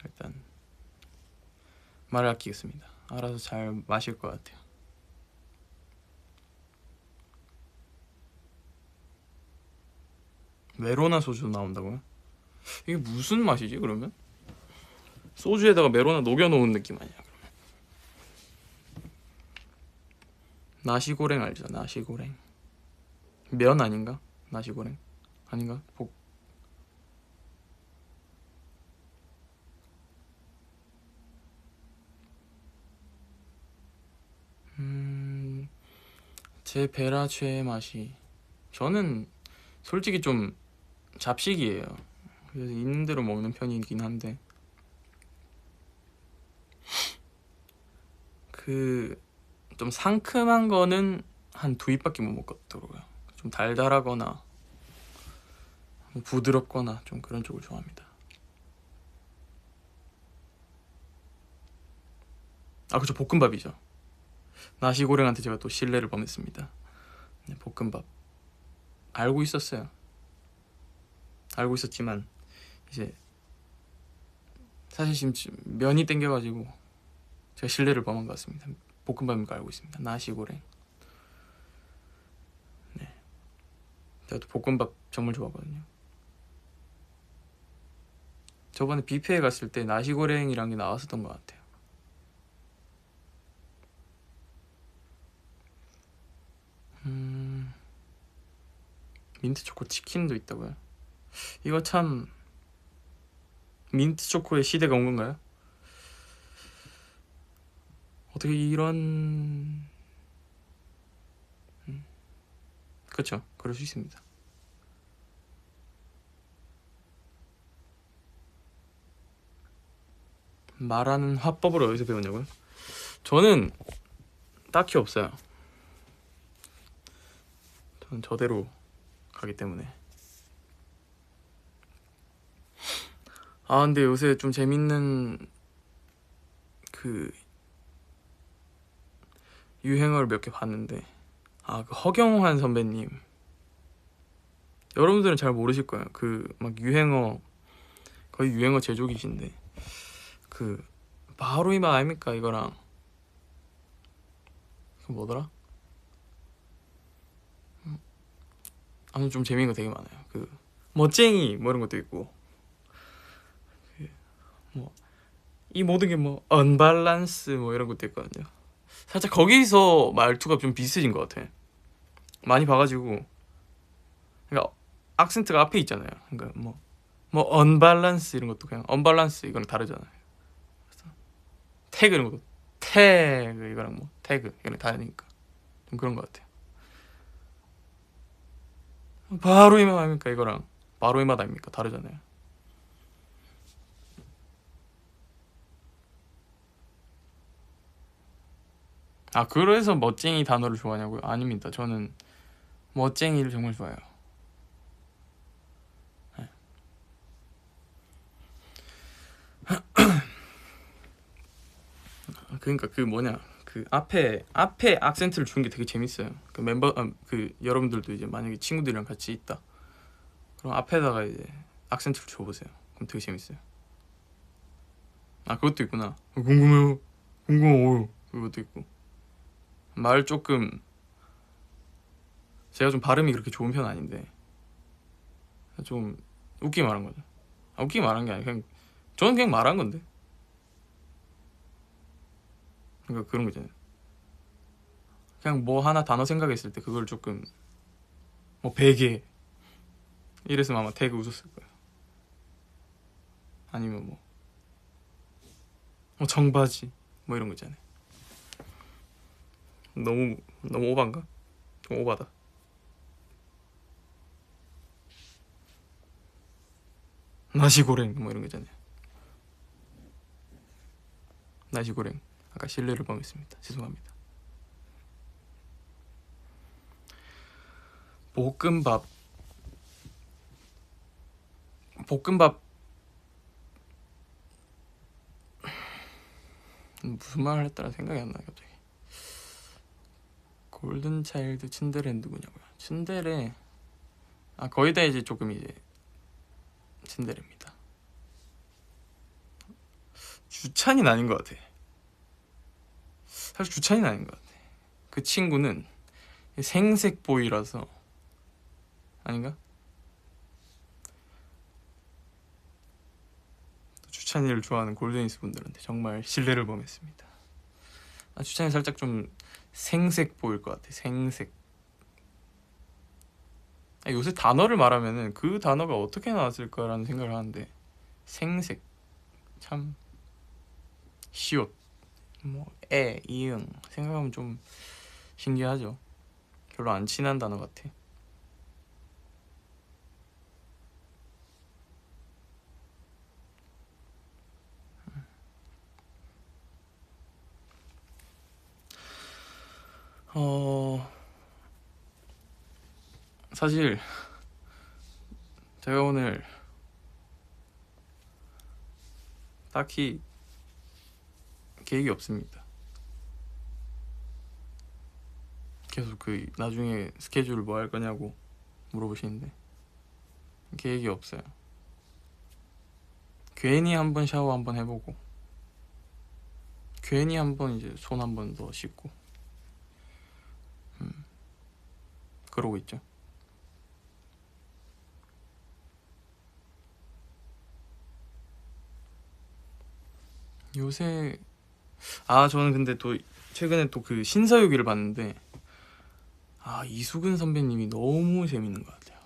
일단 말을 아끼겠습니다. 알아서 잘 마실 것 같아요. 메로나 소주 나온다고요? 이게 무슨 맛이지 그러면? 소주에다가 메로나 녹여놓은 느낌 아니야 그러면? 나시고랭 알죠? 나시고랭. 면 아닌가? 나시고랭 아닌가? 제 베라쉐의 맛이, 저는 솔직히 좀 잡식이에요. 그래서 있는 대로 먹는 편이긴 한데 그 좀 상큼한 거는 한 2입밖에 못 먹겠더라고요. 좀 달달하거나 부드럽거나 좀 그런 쪽을 좋아합니다. 아 그쵸, 볶음밥이죠. 나시고랭한테 제가 또 신뢰를 범했습니다. 네, 볶음밥 알고 있었어요. 알고 있었지만 이제 사실 지금 면이 땡겨가지고 제가 신뢰를 범한 것 같습니다. 볶음밥인 거 알고 있습니다. 나시고랭. 네, 제가 또 볶음밥 정말 좋아하거든요. 저번에 뷔페에 갔을 때 나시고랭이란 게 나왔었던 것 같아요. 민트 초코 치킨도 있다고요? 이거 참 민트 초코의 시대가 온 건가요? 어떻게 이런 그렇죠. 그럴 수 있습니다. 말하는 화법을 어디서 배웠냐고요? 저는 딱히 없어요. 저는 저대로 가기 때문에. 아 근데 요새 좀 재밌는 그 유행어를 몇 개 봤는데 그 허경환 선배님, 여러분들은 잘 모르실 거예요. 그 막 유행어 거의 유행어 제조기신데 그 바로 이마 아닙니까 이거랑 그 뭐더라? 아무튼 좀 재밌는 거 되게 많아요. 그 멋쟁이 뭐 이런 것도 있고 뭐 이 모든 게 뭐 언밸런스 뭐 이런 것도 있거든요. 살짝 거기서 말투가 좀 비슷해진 것 같아. 많이 봐가지고 그러니까 악센트가 앞에 있잖아요. 그러니까 뭐 언밸런스 이런 것도 그냥 언밸런스 이거랑 다르잖아요. 그래서 태그 이런 것도 태그 이거랑 뭐 태그 이런 다르니까 좀 그런 것 같아요. 바로 이맛 아닙니까 이거랑 바로 이맛 아닙니까 다르잖아요. 그래서 멋쟁이 단어를 좋아하냐고요? 아닙니다. 저는 멋쟁이를 정말 좋아해요. 네. 그러니까 그 뭐냐 그 앞에 악센트를 주는 게 되게 재밌어요. 그 그 여러분들도 이제 만약에 친구들이랑 같이 있다. 그럼 앞에다가 이제 악센트를 줘보세요. 그럼 되게 재밌어요. 그것도 있구나. 궁금해요. 궁금해요. 그것도 있고. 말 조금 제가 좀 발음이 그렇게 좋은 편 아닌데 좀 웃기게 말한 거죠. 웃기게 말한 게 아니라 그냥 저는 그냥 말한 건데. 그러니까 그런 거잖아요. 그냥 뭐 하나 단어 생각했을 때 그걸 조금 뭐 베개 이랬으면 아마 되게 웃었을 거예요. 아니면 뭐 청바지 뭐 이런 거 있잖아요. 너무 오반가? 좀 오바다. 나시고랭 뭐 이런 거 있잖아요. 나시고랭 아까 실례를 범했습니다. 죄송합니다. 볶음밥 무슨 말을 했더라 생각이 안 나요 갑자기. 골든차일드 츤데레는 누구냐고요? 츤데레 거의 다 이제 조금 이제 츤데레입니다. 주찬이는 아닌 것 같아. 사실 주찬이는 아닌 것 같아. 그 친구는 생색 보이라서 아닌가? 주찬이를 좋아하는 골든이스 분들한테 정말 신뢰를 범했습니다. 주찬이 살짝 좀 생색 보일 것 같아. 생색. 요새 단어를 말하면은 그 단어가 어떻게 나왔을까라는 생각을 하는데 생색 참 시옷 이응 생각하면 좀 신기하죠. 별로 안 친한 단어 같아. 사실 제가 오늘 딱히 계획이 없습니다. 계속 그 나중에 스케줄 뭐 할 거냐고 물어보시는데 계획이 없어요. 괜히 한번 샤워 한번 해보고 괜히 한번 이제 손 한 번 더 씻고 그러고 있죠. 요새 저는 근데 또 최근에 또 그 신서유기를 봤는데 이수근 선배님이 너무 재밌는 것 같아요.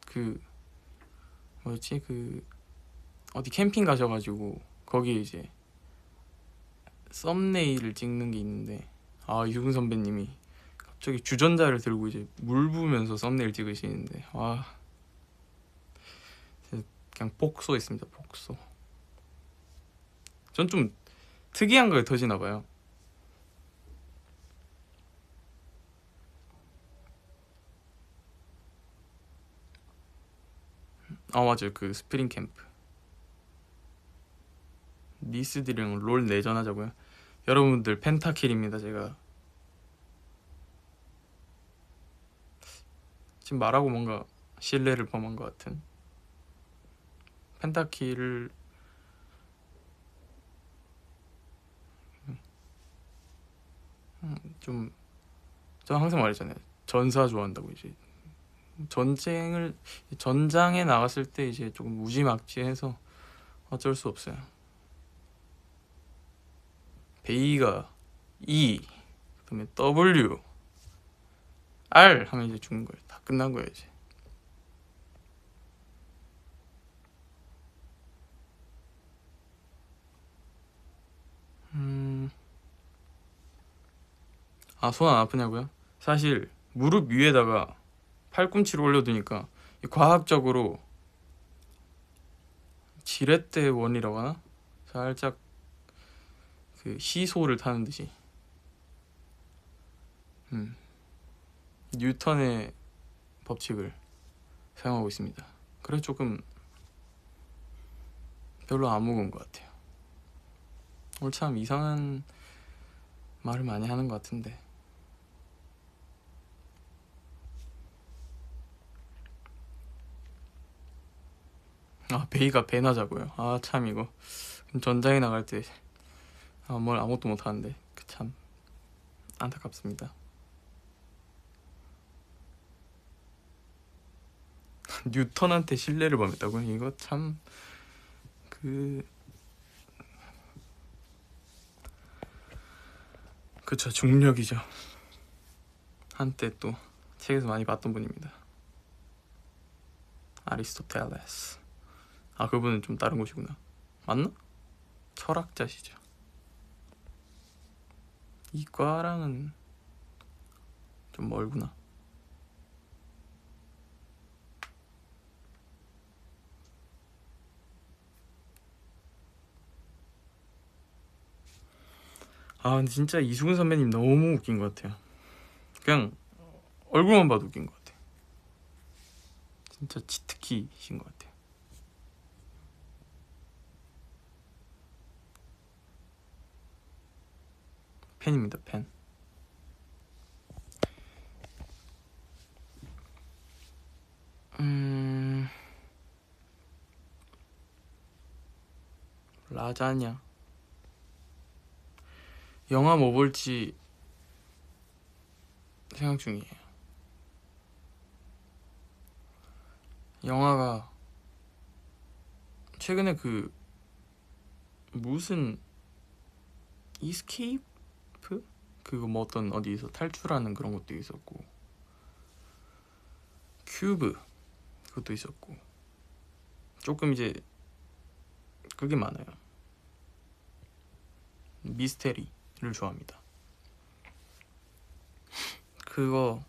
그 뭐였지, 그 어디 캠핑 가셔가지고 거기에 이제 썸네일을 찍는 게 있는데 이수근 선배님이 갑자기 주전자를 들고 이제 물 부으면서 썸네일 찍으시는데 그냥 복소했습니다. 복소. 전 좀 특이한 거에 터지나 봐요. 맞아요. 그 스프링 캠프 니스들이랑 롤 내전하자고요. 여러분들 펜타킬입니다. 제가 지금 말하고 뭔가 신뢰를 범한 것 같은 펜타킬을 좀 저 항상 말했잖아요. 전사 좋아한다고. 이제 전장에 나갔을 때 이제 조금 무지막지해서 어쩔 수 없어요. 베이가 E 그다음에 W R 하면 이제 죽는 거예요. 다 끝난 거예요 이제. 손 안 아프냐고요? 사실 무릎 위에다가 팔꿈치를 올려두니까 과학적으로 지렛대 원이라고 하나? 살짝 그 시소를 타는 듯이 뉴턴의 법칙을 사용하고 있습니다. 그래서 조금 별로 안 무거운 것 같아요. 오늘 참 이상한 말을 많이 하는 것 같은데 베이가 배나자고요. 참 이거 전장에 나갈 때 뭘 아무것도 못하는데 참 안타깝습니다. 뉴턴한테 신뢰를 범했다고요? 이거 참 그쵸, 중력이죠. 한때 또 책에서 많이 봤던 분입니다. 아리스토텔레스. 그분은 좀 다른 곳이구나. 맞나? 철학자시죠. 이과랑은 좀 멀구나. 근데 진짜 이수근 선배님 너무 웃긴 것 같아요. 그냥 얼굴만 봐도 웃긴 것 같아요. 진짜 치트키신 것 같아요. 팬입니다, 팬. 라자냐. 영화 뭐 볼지 생각 중이에요. 영화가 최근에 그 무슨 이스케이프? 그거 뭐 어떤 어디서 탈출하는 그런 것도 있었고, 큐브 그것도 있었고, 조금 이제 그게 많아요. 미스테리를 좋아합니다. 그거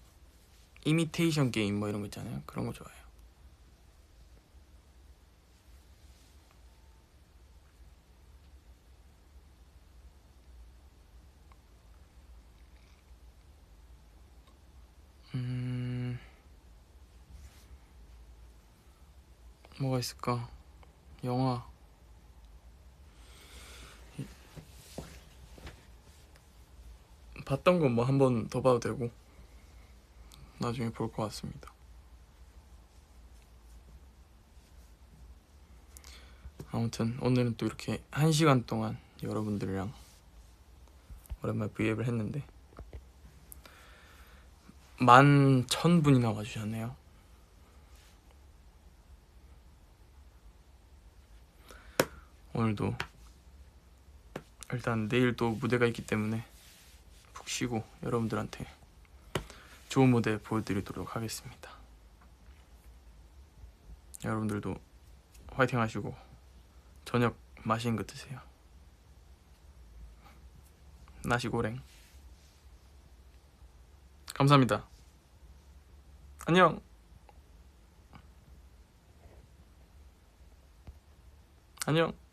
이미테이션 게임 뭐 이런 거 있잖아요. 그런 거 좋아해요. 뭐가 있을까? 영화 봤던 건 뭐 한 번 더 봐도 되고 나중에 볼 것 같습니다. 아무튼 오늘은 또 이렇게 1시간 동안 여러분들이랑 오랜만에 브이앱을 했는데 11,000분이나 와주셨네요. 오늘도 일단 내일 또 무대가 있기 때문에 푹 쉬고 여러분들한테 좋은 무대 보여드리도록 하겠습니다. 여러분들도 화이팅 하시고 저녁 맛있는 거 드세요. 나시고랭. 감사합니다. 안녕. 안녕.